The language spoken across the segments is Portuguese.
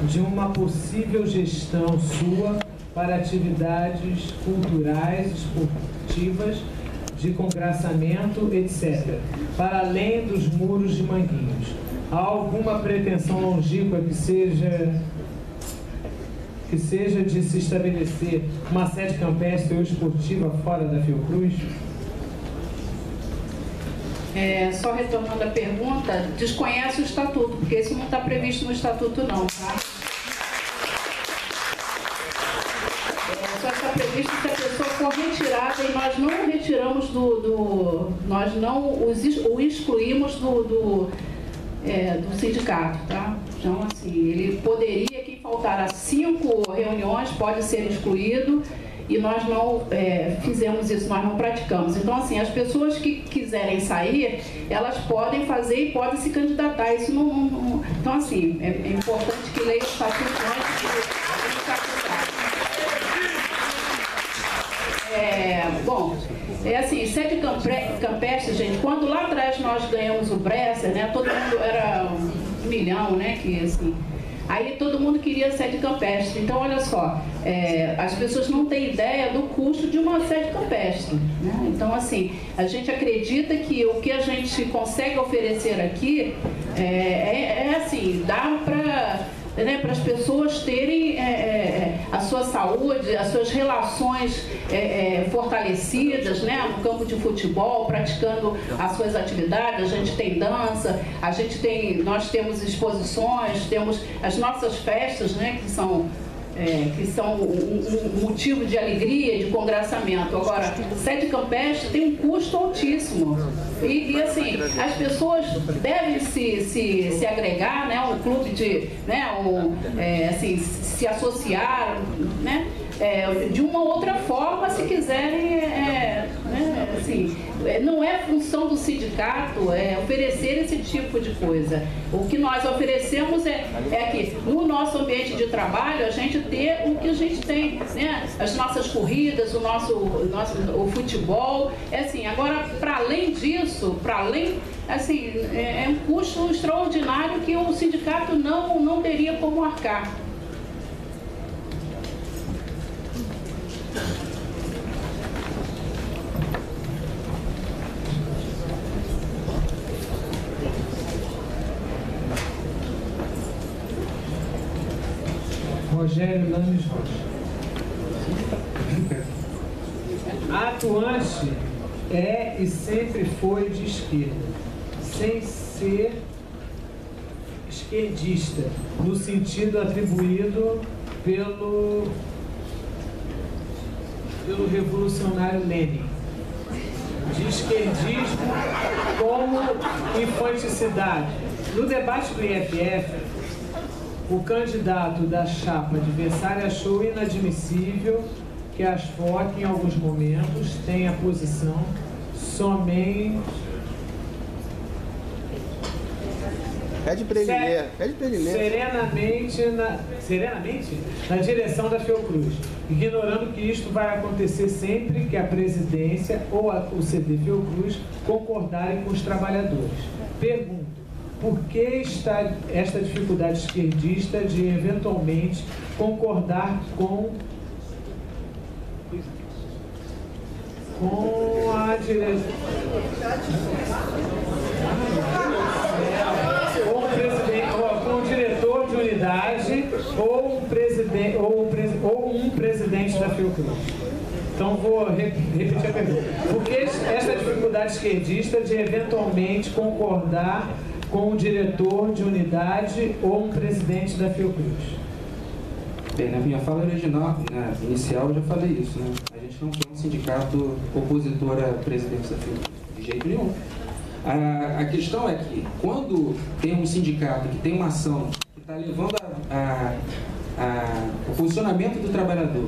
de uma possível gestão sua para atividades culturais, esportivas, de congraçamento, etc., para além dos muros de Manguinhos. Há alguma pretensão longínqua que seja de se estabelecer uma sede campestre ou esportiva fora da Fiocruz? Só retornando a pergunta, desconhece o estatuto, porque isso não está previsto no estatuto não, tá? Só está previsto que a pessoa for retirada e nós não retiramos nós não o excluímos do sindicato, tá? Então, assim, ele poderia, quem faltar a 5 reuniões, pode ser excluído, e nós não fizemos isso, nós não praticamos. Então, assim, as pessoas que quiserem sair, elas podem fazer e podem se candidatar. Isso não... Então, assim, é importante que leia o estatuto antes de candidatar. Bom, assim, sede campestre, gente, quando lá atrás nós ganhamos o Bresser, né, todo mundo era 1 milhão, né, que assim... Aí todo mundo queria sede campestre. Então, olha só, as pessoas não têm ideia do custo de uma sede campestre, né? Então, assim, a gente acredita que o que a gente consegue oferecer aqui assim, dá para as pessoas terem a sua saúde, as suas relações fortalecidas, né, no campo de futebol, praticando as suas atividades. A gente tem dança, nós temos exposições, temos as nossas festas, né, que são um motivo de alegria, de congraçamento. Agora, sede campestre tem um custo altíssimo. E assim, as pessoas devem se agregar, né, um clube de, né, assim, se associar, né, de uma outra forma, se quiserem, né, assim, não é função do sindicato oferecer esse tipo de coisa. O que nós oferecemos é que no nosso ambiente de trabalho a gente ter o que a gente tem, né? As nossas corridas, o futebol, assim. Agora, para além disso, assim, é um custo extraordinário que o sindicato não teria como arcar. Rogério Lames Rocha. A atuante e sempre foi de esquerda, sem ser esquerdista, no sentido atribuído pelo revolucionário Lenin, de esquerdismo como infanticidade. No debate do IFF, o candidato da chapa adversária achou inadmissível que as FOC, em alguns momentos, tenha posição somente... Pede para ele ler. Serenamente na direção da Fiocruz, ignorando que isto vai acontecer sempre que a presidência ou o CD Fiocruz concordarem com os trabalhadores. Pergunto: por que está esta dificuldade esquerdista de eventualmente concordar com a direção, com o diretor de unidade ou um presidente da Fiocruz? Então vou repetir a pergunta. Por que esta dificuldade esquerdista de eventualmente concordar com o diretor de unidade ou um presidente da Fiocruz? Bem, na minha fala original, inicial, eu já falei isso, né? A gente não quer um sindicato opositor à presidência da Fiocruz, de jeito nenhum. A questão é que, quando tem um sindicato que tem uma ação que está levando o posicionamento do trabalhador,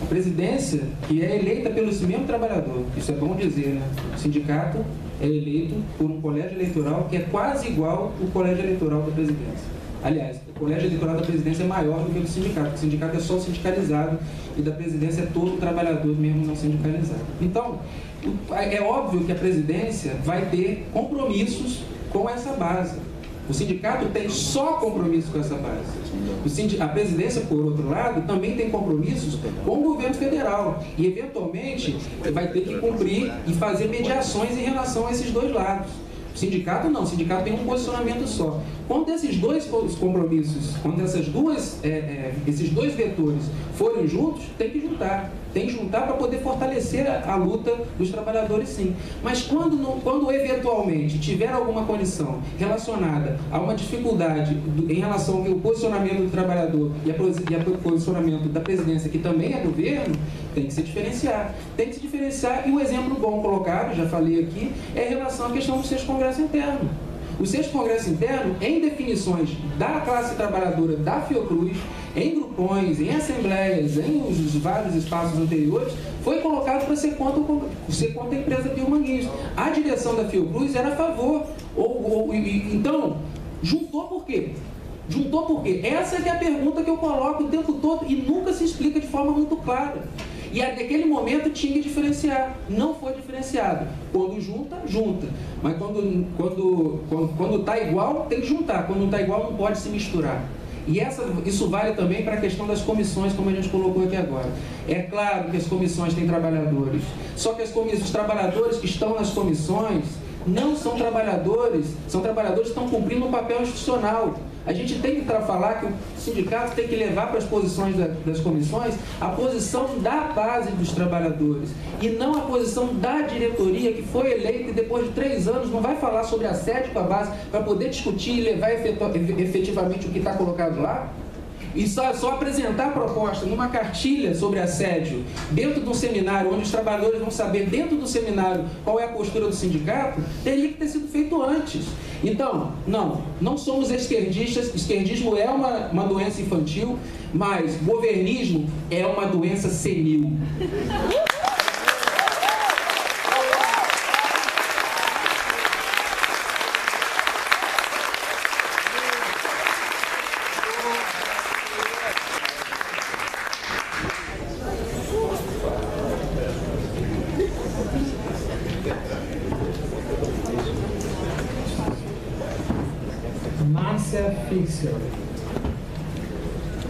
a presidência, que é eleita pelo mesmo trabalhador, isso é bom dizer, né? O sindicato é eleito por um colégio eleitoral que é quase igual ao colégio eleitoral da presidência. Aliás, o colégio eleitoral da presidência é maior do que o do sindicato, porque o sindicato é só o sindicalizado e da presidência é todo o trabalhador mesmo não sindicalizado. Então, é óbvio que a presidência vai ter compromissos com essa base. O sindicato tem só compromisso com essa base. A presidência, por outro lado, também tem compromissos com o governo federal. E, eventualmente, vai ter que cumprir e fazer mediações em relação a esses dois lados. O sindicato não, o sindicato tem um posicionamento só. Quando esses dois compromissos, quando esses dois vetores forem juntos, tem que juntar. Tem que juntar para poder fortalecer a luta dos trabalhadores, sim. Mas quando eventualmente tiver alguma condição relacionada a uma dificuldade em relação ao posicionamento do trabalhador e ao posicionamento da presidência, que também é governo, tem que se diferenciar. Tem que se diferenciar, e o exemplo bom colocado, já falei aqui, é em relação à questão do sexto congresso interno. O sexto congresso interno, em definições da classe trabalhadora da Fiocruz, em grupões, em assembleias, em os vários espaços anteriores, foi colocado para ser contra a empresa biomanguista. A direção da Fiocruz era a favor. Então, juntou por quê? Juntou por quê? Essa é a pergunta que eu coloco o tempo todo e nunca se explica de forma muito clara. E naquele momento tinha que diferenciar. Não foi diferenciado. Quando junta, junta. Mas quando está igual, tem que juntar. Quando não está igual, não pode se misturar. E isso vale também para a questão das comissões, como a gente colocou aqui agora. É claro que as comissões têm trabalhadores. Só que os trabalhadores que estão nas comissões não são trabalhadores, são trabalhadores que estão cumprindo um papel institucional. A gente tem que falar que o sindicato tem que levar para as posições das comissões a posição da base dos trabalhadores e não a posição da diretoria que foi eleita e depois de 3 anos não vai falar sobre assédio com a base para poder discutir e levar efetivamente o que está colocado lá. E só apresentar a proposta numa cartilha sobre assédio dentro de um seminário, onde os trabalhadores vão saber dentro do seminário qual é a postura do sindicato, teria que ter sido feito antes. Então, não somos esquerdistas, esquerdismo é uma doença infantil, mas governismo é uma doença senil.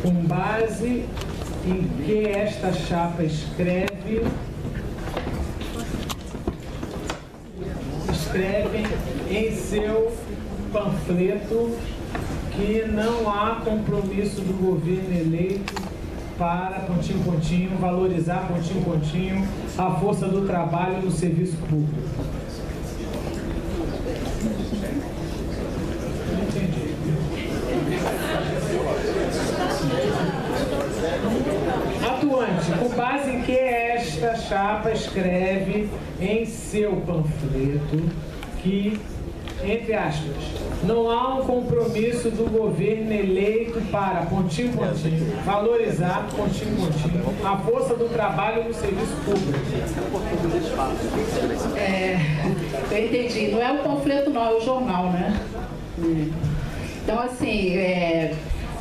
Com base em que esta chapa escreve em seu panfleto que não há compromisso do governo eleito para, pontinho, pontinho, valorizar, pontinho, pontinho, a força do trabalho no serviço público. Não entendi. Atuante, com base em que esta chapa escreve em seu panfleto que, entre aspas, não há um compromisso do governo eleito para, pontinho, pontinho, valorizar, pontinho, pontinho, a força do trabalho no serviço público. Eu entendi. Não é o panfleto, não, é o jornal, né? Então, assim,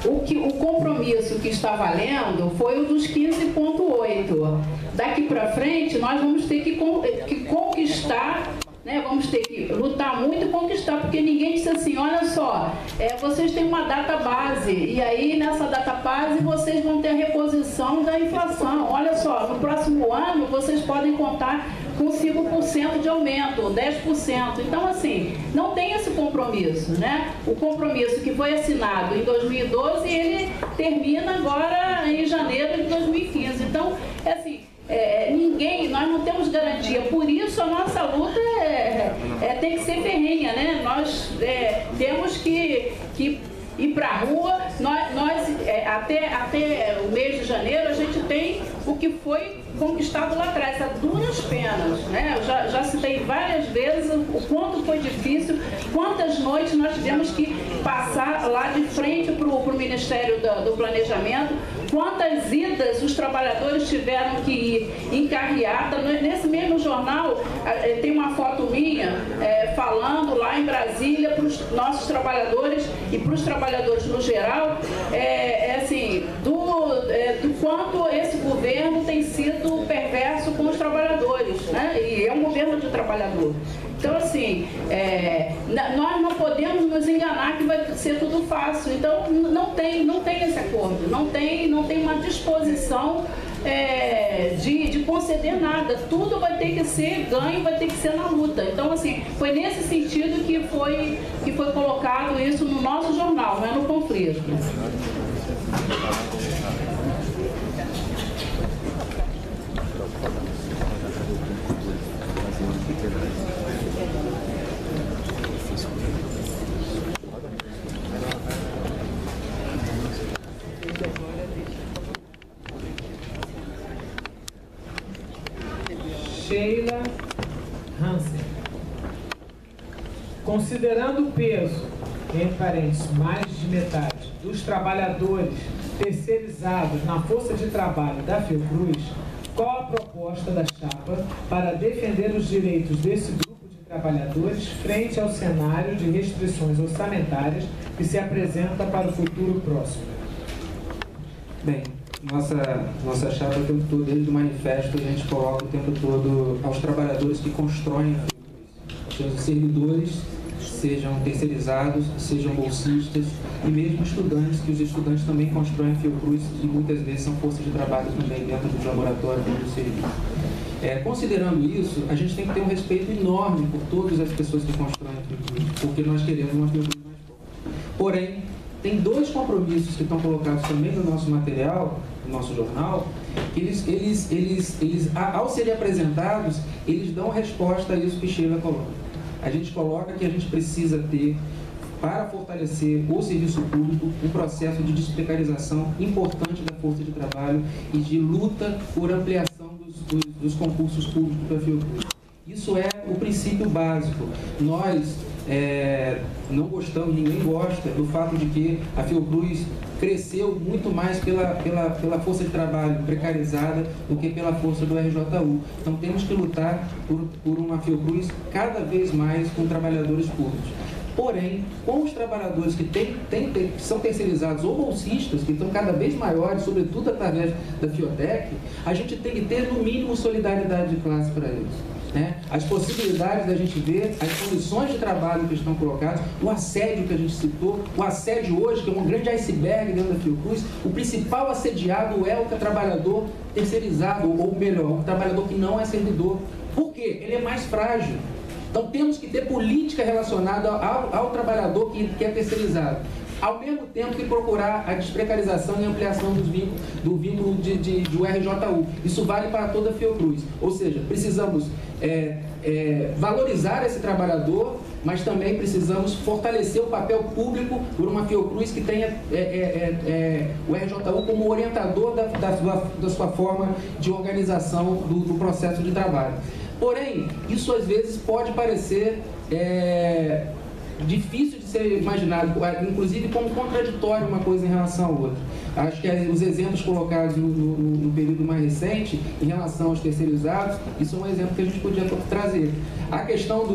o compromisso que está valendo foi o dos 15,8. Daqui para frente, nós vamos ter que conquistar, né? Vamos ter que lutar muito e conquistar, porque ninguém disse assim, olha só, vocês têm uma data base, e aí nessa data base vocês vão ter a reposição da inflação. Olha só, no próximo ano vocês podem contar com 5% de aumento, 10%. Então, assim, não tem esse compromisso, né? O compromisso que foi assinado em 2012, ele termina agora em janeiro de 2015. Então, assim, nós não temos garantia. Por isso, a nossa luta tem que ser ferrenha, né? Nós temos que ir para a rua. Até o mês de janeiro, a gente tem o que foi conquistado lá atrás, a duras penas, né? Eu já citei várias vezes o quanto foi difícil, quantas noites nós tivemos que passar lá de frente para o Ministério do Planejamento, quantas idas os trabalhadores tiveram que ir em carreata. Nesse mesmo jornal tem uma foto minha falando lá em Brasília para os nossos trabalhadores e para os trabalhadores no geral, assim, do quanto esse governo tem sido perverso com os trabalhadores, né? E é um governo de trabalhador. Então, assim, nós não podemos nos enganar que vai ser tudo fácil. Então, não tem esse acordo, não tem uma disposição de conceder nada. Tudo vai ter que ser ganho, vai ter que ser na luta. Então, assim, foi nesse sentido que foi colocado isso no nosso jornal, não é no conflito. Sheila Hansen. Considerando o peso, entre parênteses, mais de metade, dos trabalhadores terceirizados na força de trabalho da Fiocruz, qual a proposta da chapa para defender os direitos desse grupo de trabalhadores frente ao cenário de restrições orçamentárias que se apresenta para o futuro próximo? Bem, nossa chapa o tempo todo, desde o manifesto, a gente coloca o tempo todo aos trabalhadores que constroem a Fiocruz, sejam os servidores, sejam terceirizados, sejam bolsistas e mesmo estudantes, que os estudantes também constroem a Fiocruz e muitas vezes são forças de trabalho também dentro do laboratório, dentro do serviço. Considerando isso, a gente tem que ter um respeito enorme por todas as pessoas que constroem a Fiocruz, porque nós queremos uma Fiocruz mais forte. Porém, tem dois compromissos que estão colocados também no nosso material, no nosso jornal, que eles ao serem apresentados, eles dão resposta a isso que Sheila coloca. A gente coloca que a gente precisa ter, para fortalecer o serviço público, um processo de desprecarização importante da força de trabalho e de luta por ampliação dos concursos públicos para a Fiocruz. Isso é o princípio básico. Nós não gostamos, ninguém gosta do fato de que a Fiocruz cresceu muito mais pela força de trabalho precarizada do que pela força do RJU. Então temos que lutar por uma Fiocruz cada vez mais com trabalhadores públicos. Porém, com os trabalhadores que são terceirizados ou bolsistas, que estão cada vez maiores, sobretudo através da Fiotec, a gente tem que ter, no mínimo, solidariedade de classe para eles. As possibilidades da gente ver, as condições de trabalho que estão colocadas, o assédio que a gente citou, o assédio hoje, que é um grande iceberg dentro da Fiocruz, o principal assediado é o trabalhador terceirizado, ou melhor, o trabalhador que não é servidor. Por quê? Ele é mais frágil. Então temos que ter política relacionada ao trabalhador que é terceirizado, ao mesmo tempo que procurar a desprecarização e ampliação do vínculo do RJU. Isso vale para toda a Fiocruz. Ou seja, precisamos valorizar esse trabalhador, mas também precisamos fortalecer o papel público por uma Fiocruz que tenha o RJU como orientador da sua forma de organização do processo de trabalho. Porém, isso às vezes pode parecer difícil de ser imaginado, inclusive como contraditório uma coisa em relação à outra. Acho que os exemplos colocados no período mais recente, em relação aos terceirizados, isso é um exemplo que a gente podia trazer. A questão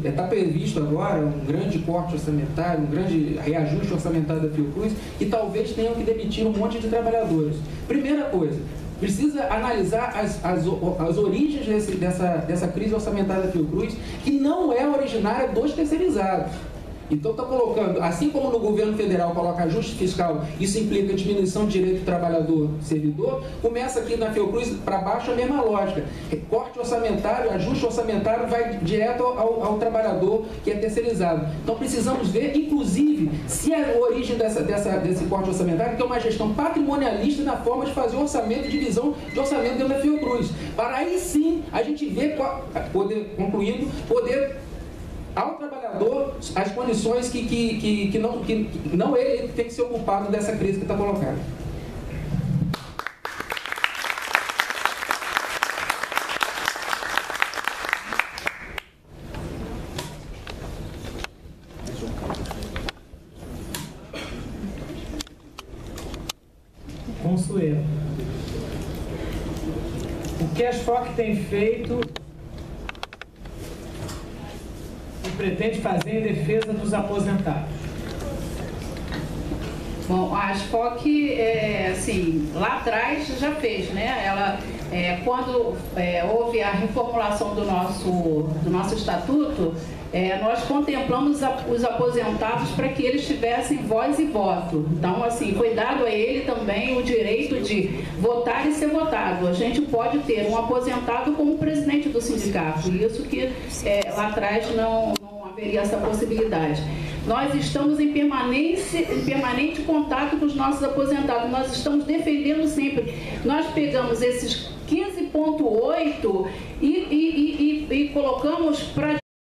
está previsto agora um grande corte orçamentário, um grande reajuste orçamentário da Fiocruz, que talvez tenham que demitir um monte de trabalhadores. Primeira coisa, precisa analisar as origens dessa crise orçamentária da Fiocruz, que não é originária dos terceirizados. Então está colocando, assim como no governo federal coloca ajuste fiscal, isso implica diminuição de direito do trabalhador-servidor, começa aqui na Fiocruz para baixo a mesma lógica. Corte orçamentário, ajuste orçamentário vai direto ao trabalhador que é terceirizado. Então precisamos ver, inclusive, se a origem desse corte orçamentário, que é uma gestão patrimonialista na forma de fazer orçamento e divisão de orçamento dentro da Fiocruz. Para aí sim a gente ver, poder ao trabalhador as condições que não ele tem que ser ocupado dessa crise que está colocada. Consuelo. O que a SFOC tem feito pretende fazer em defesa dos aposentados? Bom, a SFOC, assim, lá atrás já fez, né? Ela, quando houve a reformulação do nosso estatuto, nós contemplamos os aposentados para que eles tivessem voz e voto. Então, assim, foi dado a ele também o direito de votar e ser votado. A gente pode ter um aposentado como presidente do sindicato, e isso que lá atrás não haveria essa possibilidade. Nós estamos em permanente contato com os nossos aposentados, nós estamos defendendo sempre. Nós pegamos esses 15,8 e colocamos para